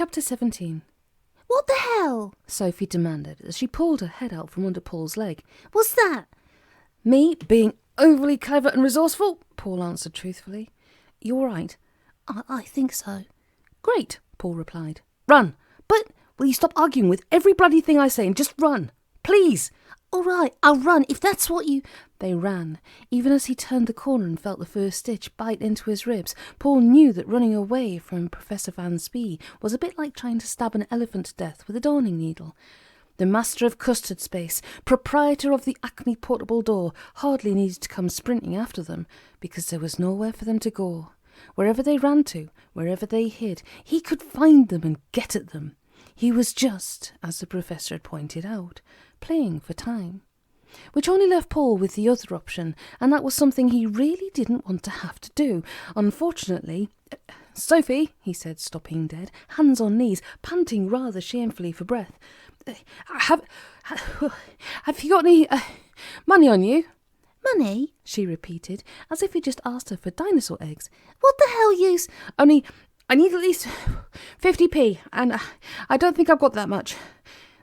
Chapter 17. What the hell? Sophie demanded as she pulled her head out from under Paul's leg. What's that? Me being overly clever and resourceful, Paul answered truthfully. You all right? I think so. Great, Paul replied. Run! But will you stop arguing with every bloody thing I say and just run? Please! All right, I'll run if that's what you... They ran. Even as he turned the corner and felt the first stitch bite into his ribs, Paul knew that running away from Professor Van Spee was a bit like trying to stab an elephant to death with a darning needle. The master of Custard Space, proprietor of the Acme portable door, hardly needed to come sprinting after them, because there was nowhere for them to go. Wherever they ran to, wherever they hid, he could find them and get at them. He was just, as the professor had pointed out, playing for time. Which only left Paul with the other option, and that was something he really didn't want to have to do. Unfortunately... Sophie, he said, stopping dead, hands on knees, panting rather shamefully for breath. Have you got any money on you? Money? She repeated, as if he just asked her for dinosaur eggs. What the hell use? Only, I need at least 50p, and I don't think I've got that much.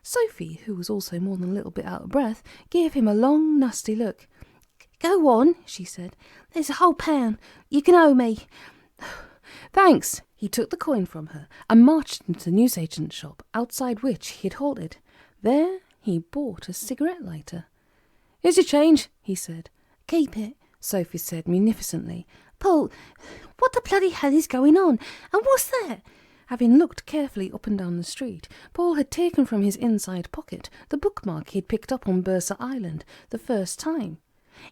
Sophie, who was also more than a little bit out of breath, gave him a long, nasty look. Go on, she said. There's a whole pound. You can owe me. Thanks. He took the coin from her and marched into the newsagent's shop, outside which he had halted. There he bought a cigarette lighter. Here's your change, he said. Keep it, Sophie said munificently. Paul, what the bloody hell is going on? And what's that? Having looked carefully up and down the street, Paul had taken from his inside pocket the bookmark he had picked up on Bursa Island the first time.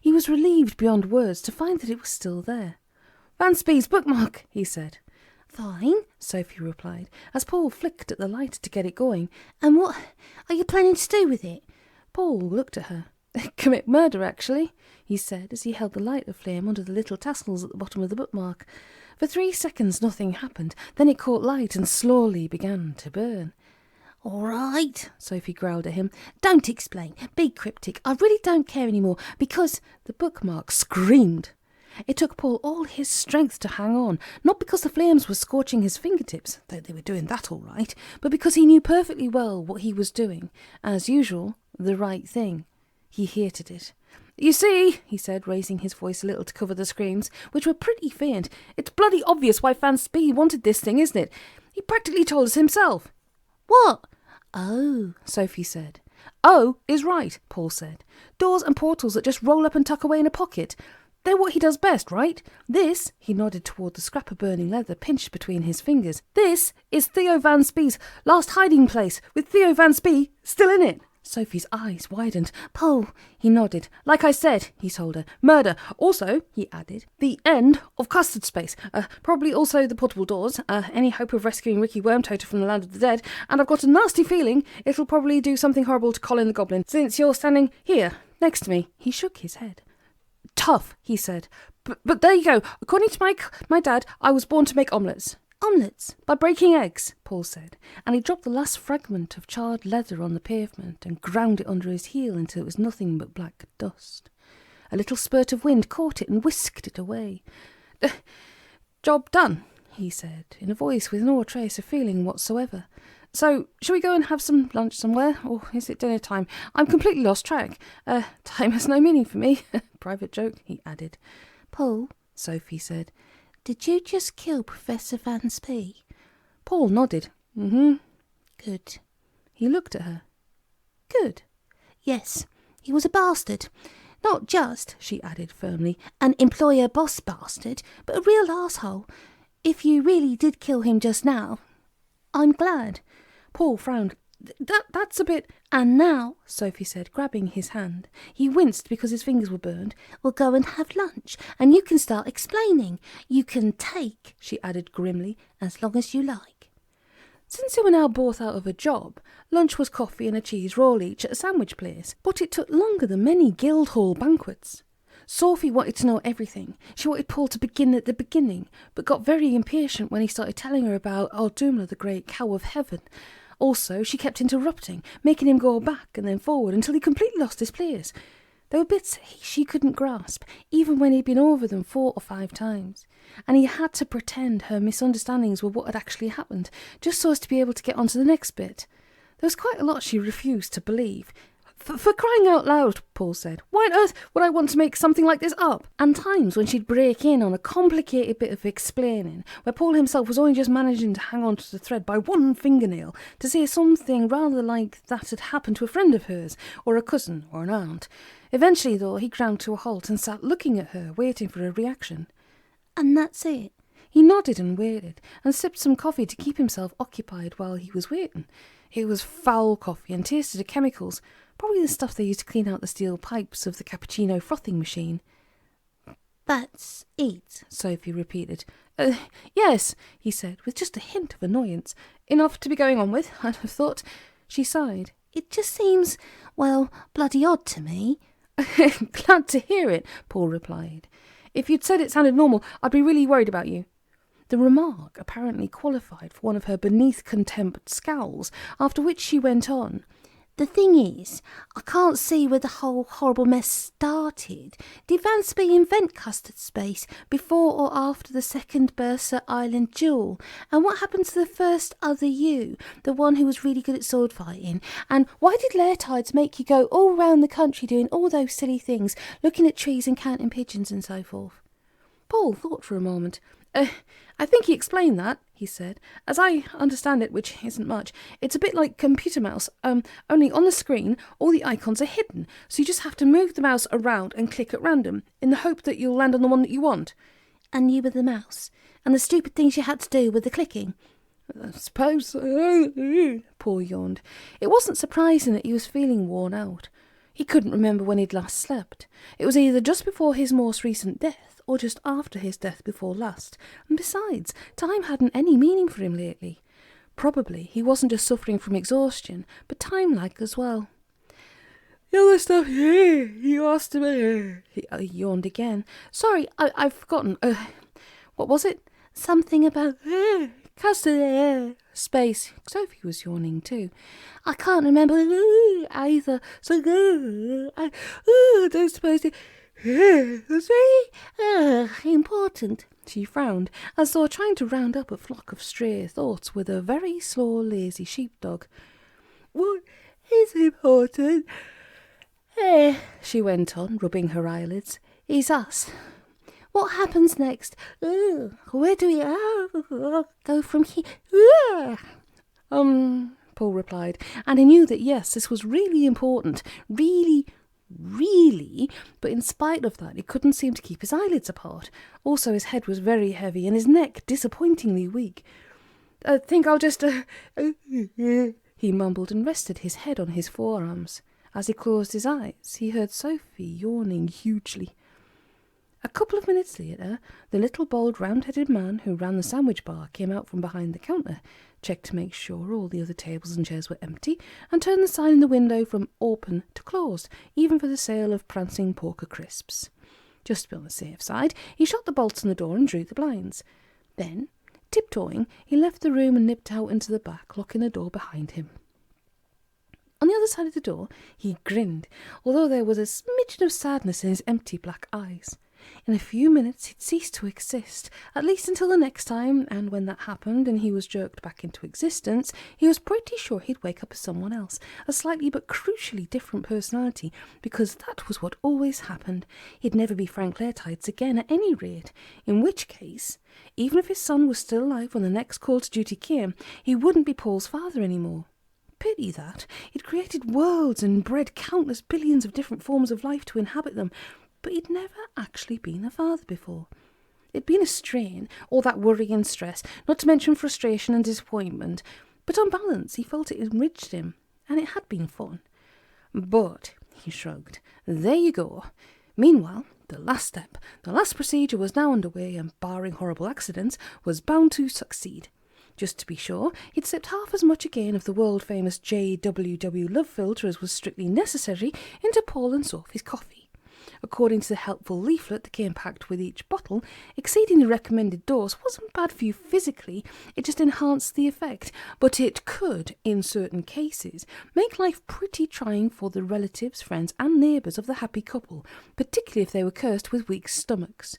He was relieved beyond words to find that it was still there. Van Spee's bookmark, he said. Fine, Sophie replied, as Paul flicked at the lighter to get it going. And what are you planning to do with it? Paul looked at her. Commit murder, actually, he said, as he held the lighter flame under the little tassels at the bottom of the bookmark. For 3 seconds nothing happened, then it caught light and slowly began to burn. All right, Sophie growled at him. Don't explain. Be cryptic. I really don't care anymore, because... The bookmark screamed. It took Paul all his strength to hang on, not because the flames were scorching his fingertips, though they were doing that all right, but because he knew perfectly well what he was doing. As usual, the right thing. He hated it. You see, he said, raising his voice a little to cover the screams, which were pretty faint, it's bloody obvious why Van Spee wanted this thing, isn't it? He practically told us himself. What? Oh, Sophie said. Oh is right, Paul said. Doors and portals that just roll up and tuck away in a pocket. They're what he does best, right? This, he nodded toward the scrap of burning leather pinched between his fingers, this is Theo Van Spee's last hiding place, with Theo Van Spee still in it. Sophie's eyes widened. Paul, he nodded. Like I said, he told her. Murder. Also, he added, the end of Custard Space. Probably also the portable doors. Any hope of rescuing Ricky Wormtoter from the land of the dead. And I've got a nasty feeling it'll probably do something horrible to Colin the Goblin, since you're standing here, next to me. He shook his head. Tough, he said. But there you go. According to my dad, I was born to make omelettes. Omelettes? By breaking eggs, Paul said, and he dropped the last fragment of charred leather on the pavement and ground it under his heel until it was nothing but black dust. A little spurt of wind caught it and whisked it away. Job done, he said, in a voice with no trace of feeling whatsoever. So, shall we go and have some lunch somewhere, or is it dinner time? I'm completely lost track. Time has no meaning for me. Private joke, he added. Paul, Sophie said. Did you just kill Professor Van Spee? Paul nodded. Mm-hmm. Good. He looked at her. Good. Yes, he was a bastard. Not just, she added firmly, an employer-boss bastard, but a real arsehole. If you really did kill him just now, I'm glad. Paul frowned. That's a bit... And now, Sophie said, grabbing his hand. He winced because his fingers were burned. We'll go and have lunch, and you can start explaining. You can take, she added grimly, as long as you like. Since they were now both out of a job, lunch was coffee and a cheese roll each at a sandwich place, but it took longer than many Guildhall banquets. Sophie wanted to know everything. She wanted Paul to begin at the beginning, but got very impatient when he started telling her about Aldumla, the great cow of heaven. Also, she kept interrupting, making him go back and then forward until he completely lost his place. There were bits she couldn't grasp, even when he'd been over them 4 or 5 times, and he had to pretend her misunderstandings were what had actually happened, just so as to be able to get on to the next bit. There was quite a lot she refused to believe. For crying out loud, Paul said, why on earth would I want to make something like this up? And times when she'd break in on a complicated bit of explaining, where Paul himself was only just managing to hang on to the thread by one fingernail, to say something rather like that had happened to a friend of hers, or a cousin, or an aunt. Eventually, though, he ground to a halt and sat looking at her, waiting for a reaction. And that's it? He nodded and waited, and sipped some coffee to keep himself occupied while he was waiting. It was foul coffee and tasted of chemicals, probably the stuff they used to clean out the steel pipes of the cappuccino frothing machine. That's it, Sophie repeated. Yes, he said, with just a hint of annoyance. Enough to be going on with, I'd have thought. She sighed. It just seems, well, bloody odd to me. Glad to hear it, Paul replied. If you'd said it sounded normal, I'd be really worried about you. The remark apparently qualified for one of her beneath contempt scowls, after which she went on. The thing is, I can't see where the whole horrible mess started. Did Vansby invent Custard Space before or after the second Bursa Island duel? And what happened to the first other you, the one who was really good at sword fighting? And why did Lairtides make you go all round the country doing all those silly things, looking at trees and counting pigeons and so forth? Paul thought for a moment. I think he explained that, he said. As I understand it, which isn't much, it's a bit like Computer Mouse, only on the screen all the icons are hidden, so you just have to move the mouse around and click at random, in the hope that you'll land on the one that you want. And you were the mouse, and the stupid things you had to do with the clicking. I suppose so, Paul yawned. It wasn't surprising that he was feeling worn out. He couldn't remember when he'd last slept. It was either just before his most recent death, or just after his death before last, and besides, time hadn't any meaning for him lately. Probably he wasn't just suffering from exhaustion, but time lag as well. The other stuff you asked me. He yawned again. Sorry, I've forgotten. What was it? Something about Custard Space. Sophie was yawning too. I can't remember either. So I don't suppose it was very important. She frowned, as though trying to round up a flock of stray thoughts with a very slow, lazy sheepdog. What is important? She went on, rubbing her eyelids. Is us. What happens next? Where do we go from here? Paul replied, and he knew that yes, this was really important, really, but in spite of that, he couldn't seem to keep his eyelids apart. Also, his head was very heavy and his neck disappointingly weak. I think I'll just, he mumbled and rested his head on his forearms. As he closed his eyes, he heard Sophie yawning hugely. A couple of minutes later, the little bald round-headed man who ran the sandwich bar came out from behind the counter, checked to make sure all the other tables and chairs were empty, and turned the sign in the window from open to closed, even for the sale of prancing poker crisps. Just to be on the safe side, he shut the bolts on the door and drew the blinds. Then, tiptoeing, he left the room and nipped out into the back, locking the door behind him. On the other side of the door, he grinned, although there was a smidgen of sadness in his empty black eyes. In a few minutes he'd ceased to exist, at least until the next time, and when that happened and he was jerked back into existence, he was pretty sure he'd wake up as someone else, a slightly but crucially different personality, because that was what always happened. He'd never be Frank Lairtides again at any rate, in which case, even if his son was still alive when the next call to duty came, he wouldn't be Paul's father any more. Pity that. He'd created worlds and bred countless billions of different forms of life to inhabit them, but he'd never actually been a father before. It'd been a strain, all that worry and stress, not to mention frustration and disappointment, but on balance he felt it enriched him, and it had been fun. But, he shrugged, there you go. Meanwhile, the last step, the last procedure was now underway and, barring horrible accidents, was bound to succeed. Just to be sure, he'd sipped half as much again of the world-famous J.W. love filter as was strictly necessary into Paul and Sophie's coffee. According to the helpful leaflet that came packed with each bottle, exceedingly recommended dose wasn't bad for you physically, it just enhanced the effect, but it could, in certain cases, make life pretty trying for the relatives, friends and neighbours of the happy couple, particularly if they were cursed with weak stomachs.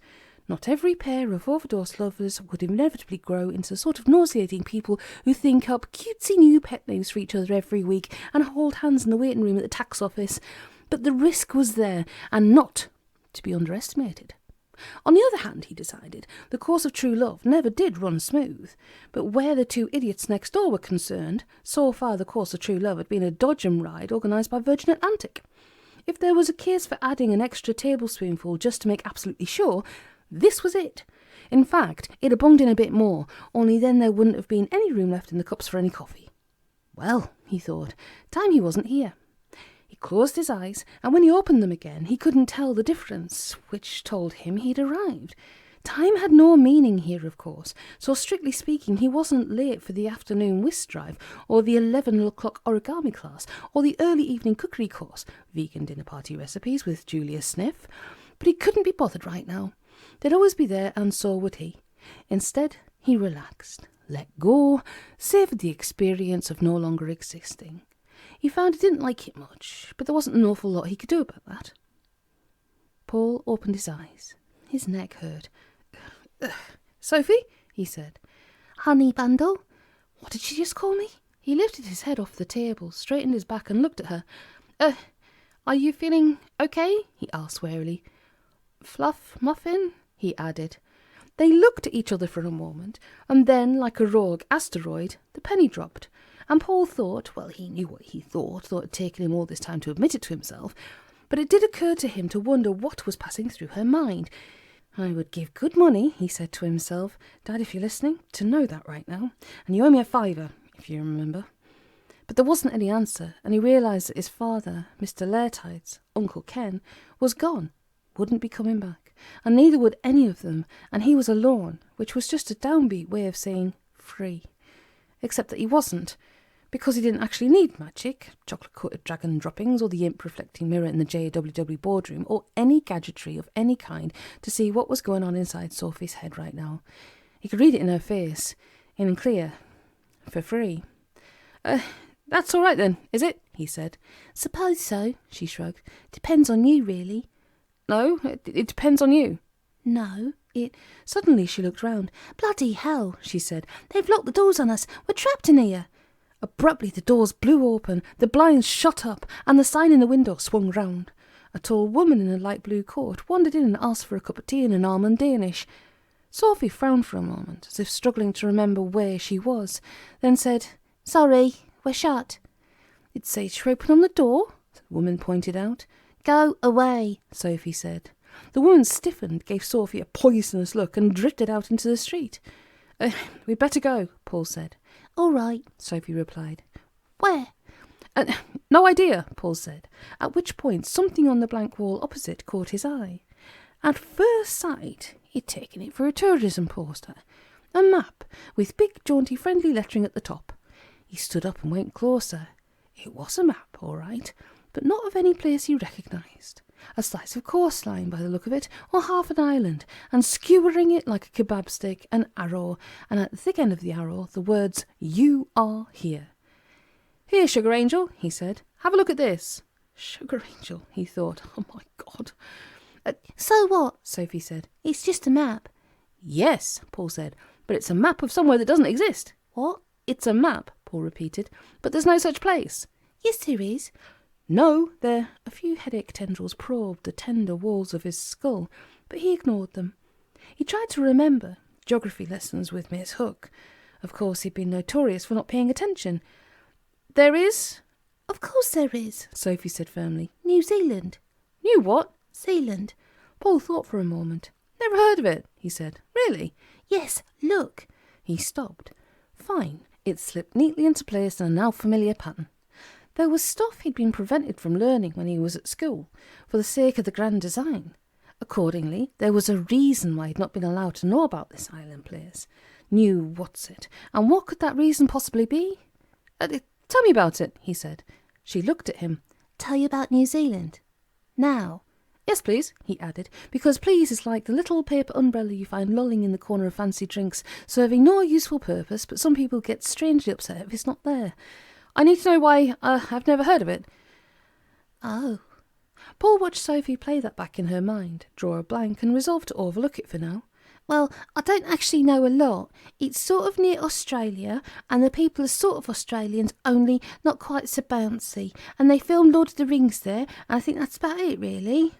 Not every pair of overdose lovers would inevitably grow into the sort of nauseating people who think up cutesy new pet names for each other every week and hold hands in the waiting room at the tax office. But the risk was there, and not to be underestimated. On the other hand, he decided, the course of true love never did run smooth. But where the two idiots next door were concerned, so far the course of true love had been a dodgem ride organised by Virgin Atlantic. If there was a case for adding an extra tablespoonful just to make absolutely sure, this was it. In fact, it had bunged in a bit more, only then there wouldn't have been any room left in the cups for any coffee. Well, he thought, time he wasn't here. He closed his eyes, and when he opened them again, he couldn't tell the difference, which told him he'd arrived. Time had no meaning here, of course, so strictly speaking, he wasn't late for the afternoon whist drive, or the 11 o'clock origami class, or the early evening cookery course, vegan dinner party recipes with Julia Sniff. But he couldn't be bothered right now. They'd always be there, and so would he. Instead, he relaxed, let go, savoured the experience of no longer existing. He found he didn't like it much, but there wasn't an awful lot he could do about that. Paul opened his eyes. His neck hurt. Sophie, he said. Honey bundle? What did she just call me? He lifted his head off the table, straightened his back and looked at her. Are you feeling okay? He asked warily. Fluff muffin? He added. They looked at each other for a moment, and then, like a rogue asteroid, the penny dropped. And Paul thought, well, he knew what he thought, though it had taken him all this time to admit it to himself, but it did occur to him to wonder what was passing through her mind. I would give good money, he said to himself, Dad, if you're listening, to know that right now, and you owe me a £5, if you remember. But there wasn't any answer, and he realised that his father, Mr. Lairtide's Uncle Ken, was gone, wouldn't be coming back, and neither would any of them, and he was alone, which was just a downbeat way of saying free. Except that he wasn't, because he didn't actually need magic, chocolate-coated dragon droppings, or the imp-reflecting mirror in the J.W. boardroom, or any gadgetry of any kind to see what was going on inside Sophie's head right now. He could read it in her face, in clear, for free. That's all right then, is it? He said. Suppose so, she shrugged. Depends on you, really. No, it depends on you. No, it... Suddenly she looked round. Bloody hell, she said. They've locked the doors on us. We're trapped in here. Abruptly the doors blew open, the blinds shot up, and the sign in the window swung round. A tall woman in a light blue coat wandered in and asked for a cup of tea in an almond Danish. Sophie frowned for a moment, as if struggling to remember where she was, then said, Sorry, we're shut. It says you're open on the door, the woman pointed out. Go away, Sophie said. The woman stiffened, gave Sophie a poisonous look, and drifted out into the street. We'd better go, Paul said. All right, Sophie replied. Where? No idea, Paul said, at which point something on the blank wall opposite caught his eye. At first sight, he'd taken it for a tourism poster, a map with big, jaunty, friendly lettering at the top. He stood up and went closer. It was a map, all right, but not of any place he recognised. A slice of coastline by the look of it, or half an island, and skewering it like a kebab stick, an arrow, and at the thick end of the arrow the words, You are here. Here, Sugar Angel, he said. Have a look at this. Sugar Angel, he thought. Oh my God. So what? Sophie said. It's just a map. Yes, Paul said, but it's a map of somewhere that doesn't exist. What? It's a map, Paul repeated, but there's no such place. Yes, there is. No, there. A few headache tendrils probed the tender walls of his skull, but he ignored them. He tried to remember geography lessons with Miss Hook. Of course, he'd been notorious for not paying attention. There is? Of course there is, Sophie said firmly. New Zealand. New what? Zealand. Paul thought for a moment. Never heard of it, he said. Really? Yes, look. He stopped. Fine. It slipped neatly into place in a now familiar pattern. There was stuff he'd been prevented from learning when he was at school, for the sake of the grand design. Accordingly, there was a reason why he'd not been allowed to know about this island place. New what's-it, and what could that reason possibly be? Tell me about it, he said. She looked at him. Tell you about New Zealand? Now? Yes, please, he added, because please is like the little paper umbrella you find lolling in the corner of fancy drinks, serving no useful purpose, but some people get strangely upset if it's not there. I need to know why I've never heard of it. Oh. Paul watched Sophie play that back in her mind, draw a blank, and resolved to overlook it for now. Well, I don't actually know a lot. It's sort of near Australia, and the people are sort of Australians, only not quite so bouncy. And they filmed Lord of the Rings there, and I think that's about it, really.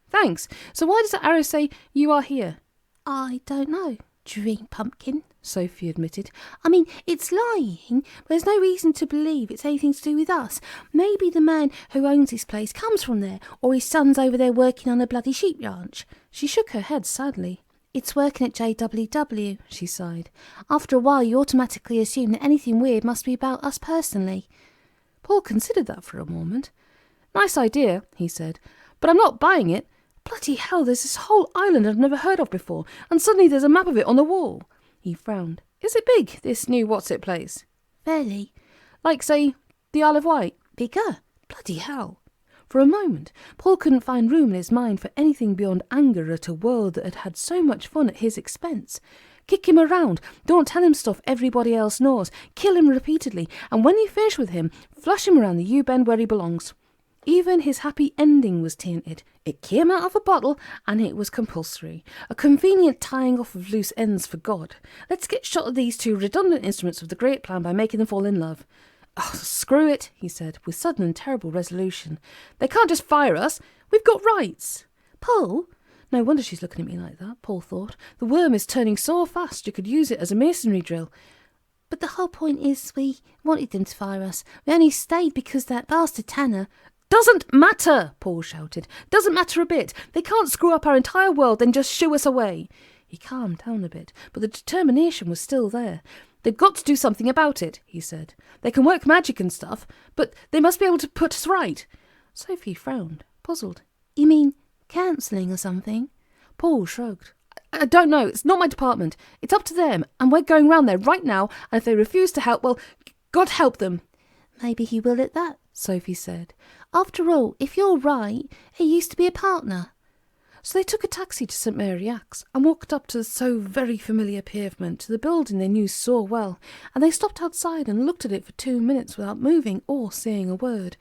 Thanks. So why does the arrow say you are here? I don't know. Dream pumpkin, Sophie admitted. I mean, it's lying, but there's no reason to believe it's anything to do with us. Maybe the man who owns this place comes from there, or his son's over there working on a bloody sheep ranch. She shook her head sadly. It's working at J.W, she sighed. After a while, you automatically assume that anything weird must be about us personally. Paul considered that for a moment. Nice idea, he said, but I'm not buying it. Bloody hell, there's this whole island I've never heard of before, and suddenly there's a map of it on the wall. He frowned. Is it big, this new what's-it place? Fairly. Like, say, the Isle of Wight? Bigger. Bloody hell. For a moment, Paul couldn't find room in his mind for anything beyond anger at a world that had had so much fun at his expense. Kick him around, don't tell him stuff everybody else knows, kill him repeatedly, and when you finish with him, flush him around the U-bend where he belongs. Even his happy ending was tainted. It came out of a bottle, and it was compulsory. A convenient tying off of loose ends for God. Let's get shot of these two redundant instruments of the great plan by making them fall in love. Oh, screw it, he said, with sudden and terrible resolution. They can't just fire us. We've got rights. Paul? No wonder she's looking at me like that, Paul thought. The worm is turning so fast you could use it as a masonry drill. But the whole point is we wanted them to fire us. We only stayed because that bastard Tanner... Doesn't matter, Paul shouted. Doesn't matter a bit. They can't screw up our entire world, then just shoo us away. He calmed down a bit, but the determination was still there. They've got to do something about it, he said. They can work magic and stuff, but they must be able to put us right. Sophie frowned, puzzled. You mean counselling or something? Paul shrugged. I don't know. It's not my department. It's up to them, and we're going round there right now, and if they refuse to help, well, God help them. Maybe he will at that, Sophie said. After all, if you're right, he used to be a partner. So they took a taxi to St Mary Axe and walked up to the so very familiar pavement to the building they knew so well, and they stopped outside and looked at it for 2 minutes without moving or saying a word.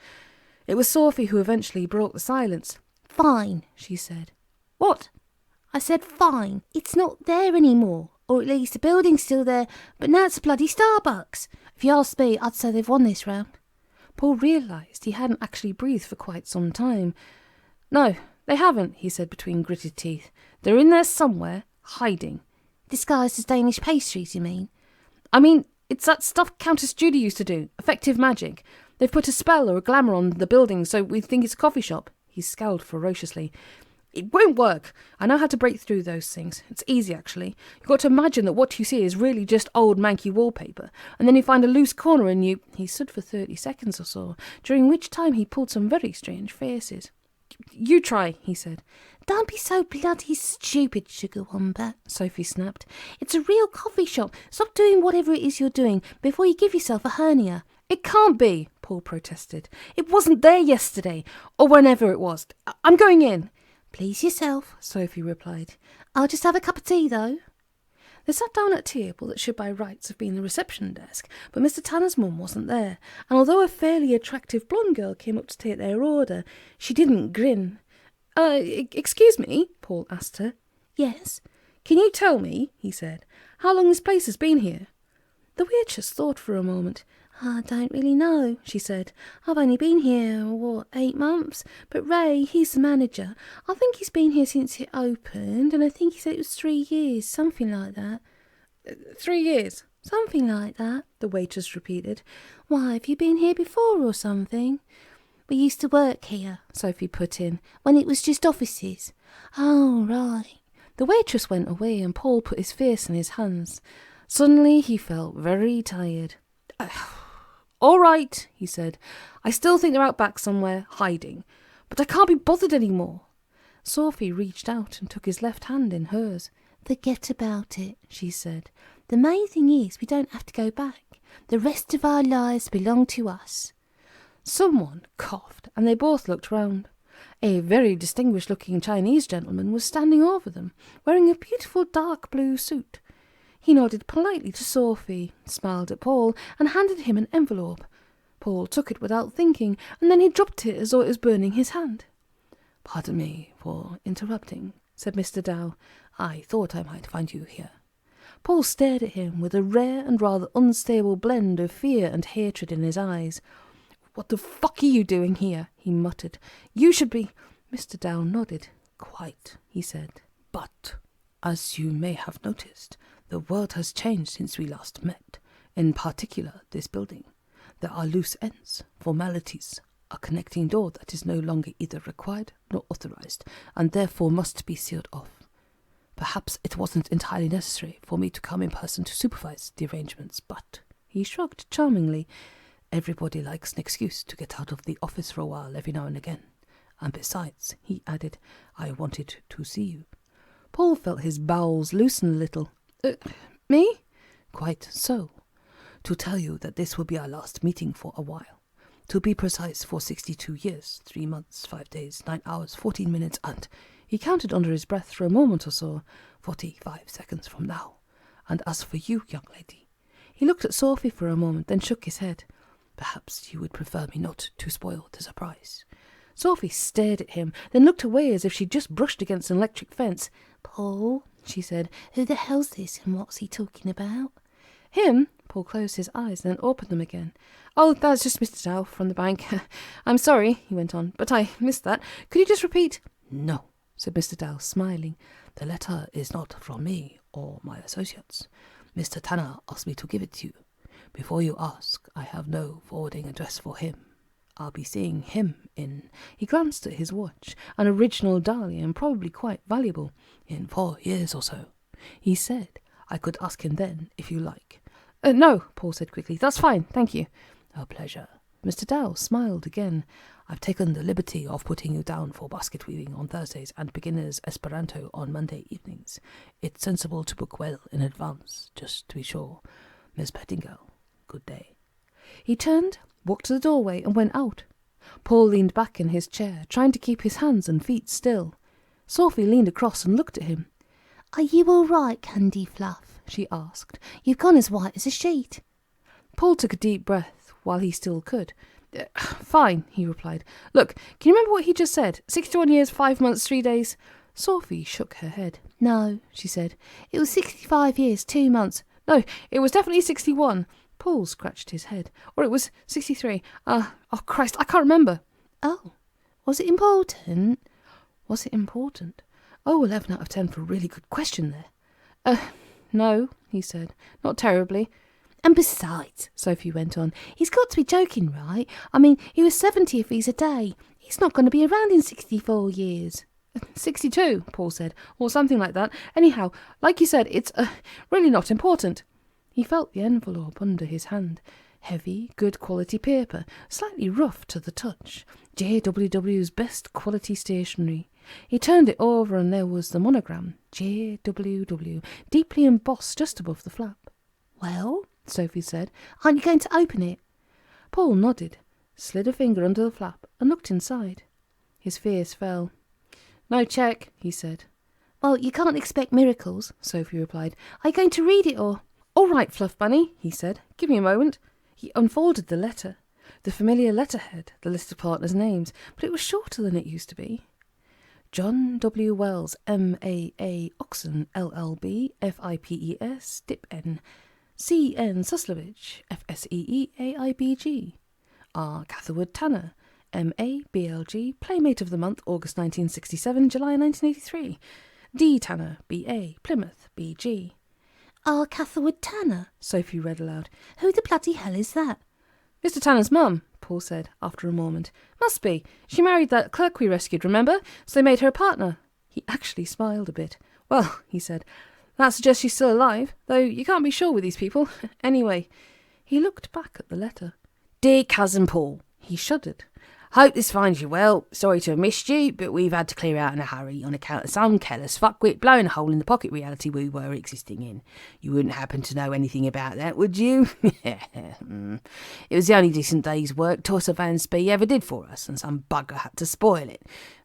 It was Sophie who eventually broke the silence. Fine, she said. What? I said fine. It's not there anymore, or at least the building's still there, but now it's a bloody Starbucks. If you ask me, I'd say they've won this round. Paul realised he hadn't actually breathed for quite some time. No, they haven't, he said between gritted teeth. They're in there somewhere, hiding. Disguised as Danish pastries, you mean? I mean, it's that stuff Countess Judy used to do, effective magic. They've put a spell or a glamour on the building so we think it's a coffee shop. He scowled ferociously. It won't work. I know how to break through those things. It's easy, actually. You've got to imagine that what you see is really just old manky wallpaper, and then you find a loose corner and you... He stood for 30 seconds or so, during which time he pulled some very strange faces. You try, he said. Don't be so bloody stupid, Sugar Wombat, Sophie snapped. It's a real coffee shop. Stop doing whatever it is you're doing before you give yourself a hernia. It can't be, Paul protested. It wasn't there yesterday, or whenever it was. I'm going in. Please yourself, Sophie replied. I'll just have a cup of tea, though. They sat down at a table that should by rights have been the reception desk, but Mr. Tanner's mum wasn't there, and although a fairly attractive blonde girl came up to take their order, she didn't grin. Excuse me, Paul asked her. Yes. Can you tell me, he said, how long this place has been here? The waitress thought for a moment. I don't really know, she said. I've only been here, 8 months? But Ray, he's the manager. I think he's been here since it opened, and I think he said it was 3 years, something like that. 3 years? Something like that, the waitress repeated. Why, have you been here before or something? We used to work here, Sophie put in, when it was just offices. Oh, right. The waitress went away, and Paul put his face in his hands. Suddenly he felt very tired. All right, he said. I still think they're out back somewhere, hiding. But I can't be bothered any more. Sophie reached out and took his left hand in hers. Forget about it, she said. The main thing is we don't have to go back. The rest of our lives belong to us. Someone coughed, and they both looked round. A very distinguished-looking Chinese gentleman was standing over them, wearing a beautiful dark blue suit. He nodded politely to Sophie, smiled at Paul, and handed him an envelope. Paul took it without thinking, and then he dropped it as though it was burning his hand. "Pardon me for interrupting," said Mr. Dow. "I thought I might find you here." Paul stared at him with a rare and rather unstable blend of fear and hatred in his eyes. "What the fuck are you doing here?" he muttered. "You should be—" Mr. Dow nodded. "Quite," he said. "But, as you may have noticed, the world has changed since we last met. In particular, this building. There are loose ends, formalities, a connecting door that is no longer either required nor authorized, and therefore must be sealed off. Perhaps it wasn't entirely necessary for me to come in person to supervise the arrangements, but," he shrugged charmingly, "everybody likes an excuse to get out of the office for a while every now and again. And besides," he added, "I wanted to see you." Paul felt his bowels loosen a little. Me?" "Quite so. To tell you that this will be our last meeting for a while. To be precise, for 62 years, 3 months, 5 days, 9 hours, 14 minutes, and," he counted under his breath for a moment or so, 45 seconds from now. "And as for you, young lady," he looked at Sophie for a moment, then shook his head. "Perhaps you would prefer me not to spoil the surprise." Sophie stared at him, then looked away as if she'd just brushed against an electric fence. "Paul," she said, "who the hell's this and what's he talking about?" "Him?" Paul closed his eyes, then opened them again. "Oh, that's just Mr. Dow from the bank. I'm sorry," he went on, "but I missed that. Could you just repeat?" "No," said Mr. Dow, smiling. "The letter is not from me or my associates. Mr. Tanner asked me to give it to you. Before you ask, I have no forwarding address for him. I'll be seeing him in," he glanced at his watch, "an original dahlia and probably quite valuable, in 4 years or so. He said I could ask him then, if you like." No," Paul said quickly. "That's fine, thank you." "A pleasure." Mr. Dow smiled again. "I've taken the liberty of putting you down for basket weaving on Thursdays and beginners Esperanto on Monday evenings. It's sensible to book well in advance, just to be sure. Miss Pettingale, good day." He turned, walked to the doorway, and went out. Paul leaned back in his chair, trying to keep his hands and feet still. Sophie leaned across and looked at him. "Are you all right, Candy Fluff?" she asked. "You've gone as white as a sheet." Paul took a deep breath while he still could. "Fine," he replied. "Look, can you remember what he just said? 61 years, 5 months, 3 days? Sophie shook her head. "No," she said. "It was 65 years, 2 months. "No, it was definitely 61. Paul scratched his head. "Or it was 63. Oh, Christ, I can't remember." "Oh, was it important?" "Was it important? Oh, 11 out of 10 for a really good question there." No," he said. "Not terribly." "And besides," Sophie went on, "he's got to be joking, right? I mean, he was 70 if he's a day. He's not going to be around in 64 years. 62, Paul said, or something like that. Anyhow, like you said, it's really not important. He felt the envelope under his hand. Heavy, good quality paper, slightly rough to the touch. J.W.'s best quality stationery. He turned it over and there was the monogram, J.W.W., deeply embossed just above the flap. "Well," Sophie said, "aren't you going to open it?" Paul nodded, slid a finger under the flap and looked inside. His face fell. "No check," he said. "Well, you can't expect miracles," Sophie replied. "Are you going to read it or—" "All right, Fluff Bunny," he said. "Give me a moment." He unfolded the letter. The familiar letterhead, the list of partners' names, but it was shorter than it used to be. John W. Wells, M.A.A. Oxon, L.L.B., F.I.P.E.S., Dip N. C.N. Suslovich, F.S.E.E.A.I.B.G. R. Catherwood Tanner, M.A. B.L.G., Playmate of the Month, August 1967, July 1983. D. Tanner, B.A., Plymouth, B.G. "R. Catherwood Tanner," Sophie read aloud. "Who the bloody hell is that?" "Mr. Tanner's mum," Paul said, after a moment. "Must be. She married that clerk we rescued, remember? So they made her a partner." He actually smiled a bit. "Well," he said, "that suggests she's still alive, though you can't be sure with these people. Anyway," he looked back at the letter. "Dear Cousin Paul," he shuddered. Hope this finds you well. Sorry to have missed you, but we've had to clear out in a hurry on account of some careless fuckwit blowing a hole in the pocket reality we were existing in. You wouldn't happen to know anything about that, would you? It was the only decent day's work Tosser Van Spee ever did for us, and some bugger had to spoil it.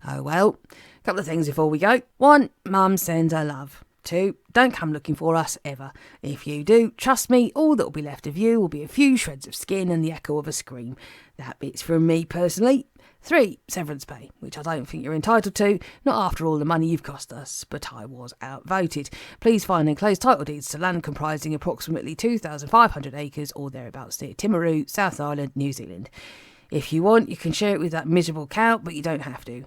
Oh well. Couple of things before we go. 1, Mum sends her love. 2, don't come looking for us ever. If you do, trust me, all that will be left of you will be a few shreds of skin and the echo of a scream. That bit's from me personally. 3, severance pay, which I don't think you're entitled to, not after all the money you've cost us, but I was outvoted. Please find enclosed title deeds to land comprising approximately 2,500 acres or thereabouts near Timaru, South Island, New Zealand. If you want, you can share it with that miserable cow, but you don't have to.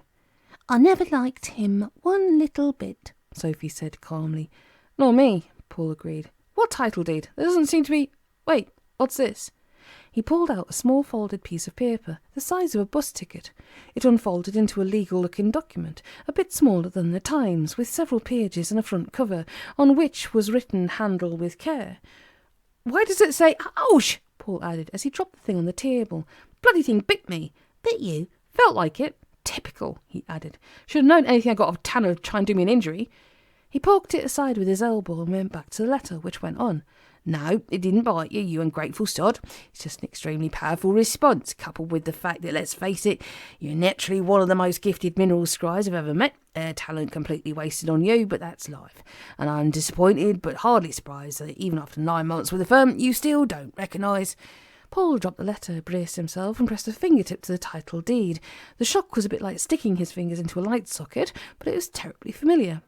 I never liked him one little bit, Sophie said calmly. Nor me, Paul agreed. What title deed? There doesn't seem to be... Wait, what's this? He pulled out a small folded piece of paper, the size of a bus ticket. It unfolded into a legal-looking document, a bit smaller than the Times, with several pages and a front cover, on which was written "Handle with care." Why does it say... Ouch! Paul added, as he dropped the thing on the table. Bloody thing bit me. Bit you? Felt like it. Typical, he added. Should have known anything I got of Tanner would try and do me an injury. He poked it aside with his elbow and went back to the letter, which went on. No, it didn't bite you, you ungrateful sod. It's just an extremely powerful response, coupled with the fact that, let's face it, you're naturally one of the most gifted mineral scries I've ever met. Talent completely wasted on you, but that's life. And I'm disappointed, but hardly surprised that even after 9 months with the firm, you still don't recognise... Paul dropped the letter, braced himself, and pressed a fingertip to the title deed. The shock was a bit like sticking his fingers into a light socket, but it was terribly familiar.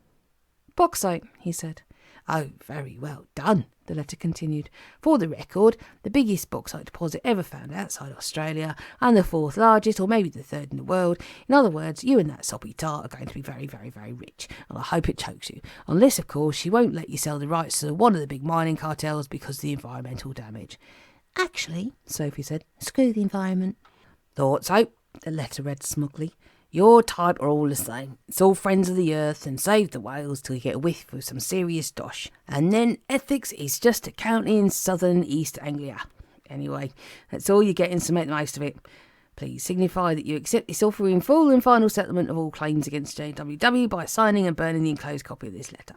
Bauxite, he said. Oh, very well done, the letter continued. For the record, the biggest bauxite deposit ever found outside Australia, and the 4th largest, or maybe the 3rd in the world. In other words, you and that soppy tart are going to be very, very, very rich, and I hope it chokes you. Unless, of course, she won't let you sell the rights to one of the big mining cartels because of the environmental damage. Actually, Sophie said, screw the environment. Thought so, the letter read smugly. Your type are all the same. It's all friends of the earth and save the whales till you get a whiff of some serious dosh. And then ethics is just a county in southern East Anglia. Anyway, that's all you're getting, so make the most of it. Please signify that you accept this offer in full and final settlement of all claims against J.W. by signing and burning the enclosed copy of this letter.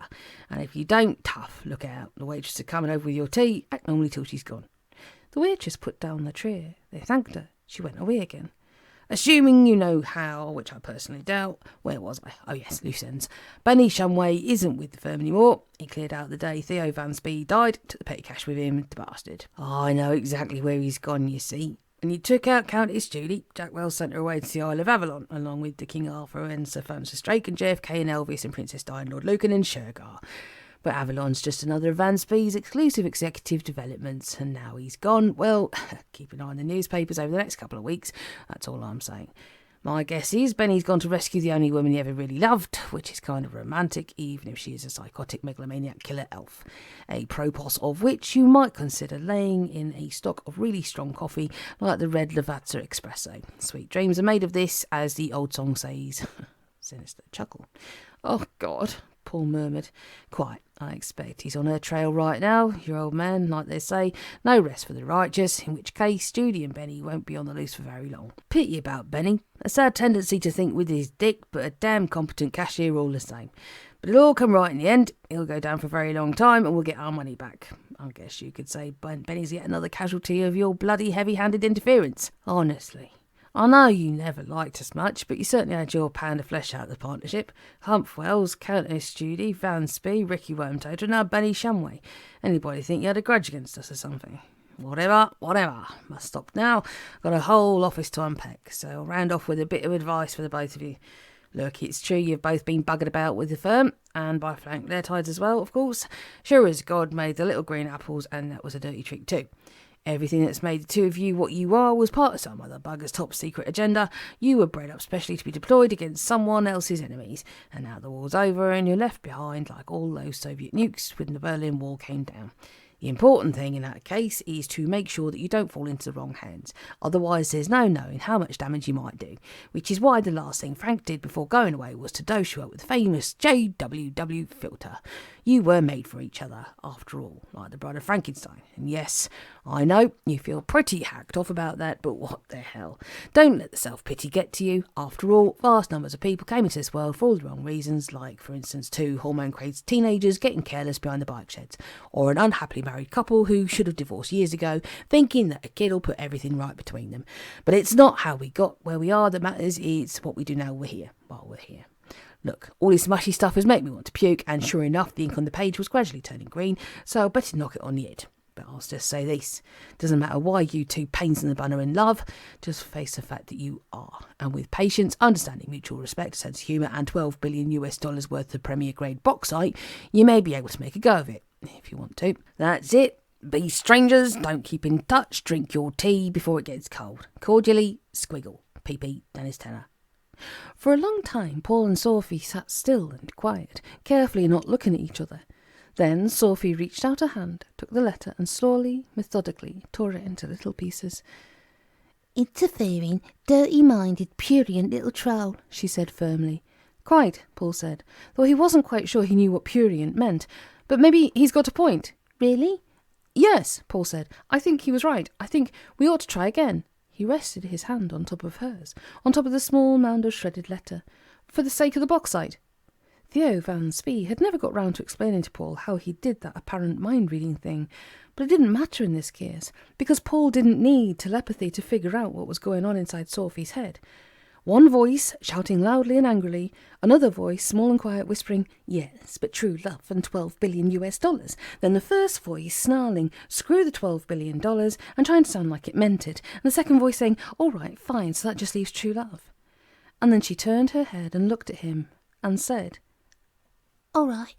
And if you don't, tough, look out. The waitress is coming over with your tea. Act normally till she's gone. The waitress put down the tray. They thanked her. She went away again. Assuming you know how, which I personally doubt. Where was I? Oh yes, loose ends. Benny Shumway isn't with the firm anymore. He cleared out the day Theo Van Spee died, took the petty cash with him, the bastard. I know exactly where he's gone, you see. And he took out Countess Judy. Jack Wells sent her away to the Isle of Avalon, along with the King Arthur and Sir Francis Drake and JFK and Elvis and Princess Di and Lord Lucan and Shergar. But Avalon's just another of Van Spee's exclusive executive developments, and now he's gone. Well, keep an eye on the newspapers over the next couple of weeks, that's all I'm saying. My guess is Benny's gone to rescue the only woman he ever really loved, which is kind of romantic, even if she is a psychotic megalomaniac killer elf. A propos of which you might consider laying in a stock of really strong coffee, like the Red Lavazza Espresso. Sweet dreams are made of this, as the old song says. Sinister chuckle. Oh, God, Paul murmured. Quite. I expect he's on her trail right now, your old man, like they say. No rest for the righteous, in which case Judy and Benny won't be on the loose for very long. Pity about Benny. A sad tendency to think with his dick, but a damn competent cashier all the same. But it'll all come right in the end. He'll go down for a very long time, and we'll get our money back. I guess you could say Benny's yet another casualty of your bloody heavy-handed interference. Honestly. I know you never liked us much, but you certainly had your pound of flesh out of the partnership. Humph Wells, Countess Judy, Van Spee, Ricky Wormtater, and now Benny Shumway. Anybody think you had a grudge against us or something? Whatever. Must stop now. Got a whole office to unpack, so I'll round off with a bit of advice for the both of you. Look, it's true you've both been buggered about with the firm, and by flank their tides as well, of course. Sure as God made the little green apples, and that was a dirty trick too. Everything that's made the two of you what you are was part of some other bugger's top-secret agenda. You were bred up specially to be deployed against someone else's enemies. And now the war's over and you're left behind like all those Soviet nukes when the Berlin Wall came down. The important thing in that case is to make sure that you don't fall into the wrong hands. Otherwise, there's no knowing how much damage you might do, which is why the last thing Frank did before going away was to dose you up with the famous J.W. filter. You were made for each other, after all, like the Bride of Frankenstein. And yes, I know you feel pretty hacked off about that, but what the hell? Don't let the self-pity get to you. After all, vast numbers of people came into this world for all the wrong reasons, like, for instance, 2 hormone-crazed teenagers getting careless behind the bike sheds, or an unhappily married couple who should have divorced years ago, thinking that a kid will put everything right between them. But it's not how we got where we are that matters, it's what we do now we're here, while we're here. Look, all this mushy stuff has made me want to puke, and sure enough, the ink on the page was gradually turning green, so I better knock it on the head. But I'll just say this, doesn't matter why you two pains in the bun are in love, just face the fact that you are. And with patience, understanding, mutual respect, a sense of humour, and $12 billion worth of premier grade bauxite, you may be able to make a go of it, if you want to. That's it. Be strangers, don't keep in touch, drink your tea before it gets cold. Cordially, Squiggle. PP, Dennis Tanner. For a long time, Paul and Sophie sat still and quiet, carefully not looking at each other. Then Sophie reached out a hand, took the letter, and slowly, methodically, tore it into little pieces. "Interfering, dirty-minded, prurient little troll," she said firmly. Quite, Paul said, though he wasn't quite sure he knew what prurient meant. But maybe he's got a point. "Really?" Yes, Paul said. I think he was right. I think we ought to try again. He rested his hand on top of hers, on top of the small mound of shredded letter. For the sake of the bauxite. Theo Van Spee had never got round to explaining to Paul how he did that apparent mind-reading thing, but it didn't matter in this case, because Paul didn't need telepathy to figure out what was going on inside Sophie's head. One voice shouting loudly and angrily, another voice small and quiet whispering, "Yes, but true love and $12 billion." Then the first voice snarling, "Screw the $12 billion," and trying to sound like it meant it, and the second voice saying, "All right, fine, so that just leaves true love." And then she turned her head and looked at him and said, "All right."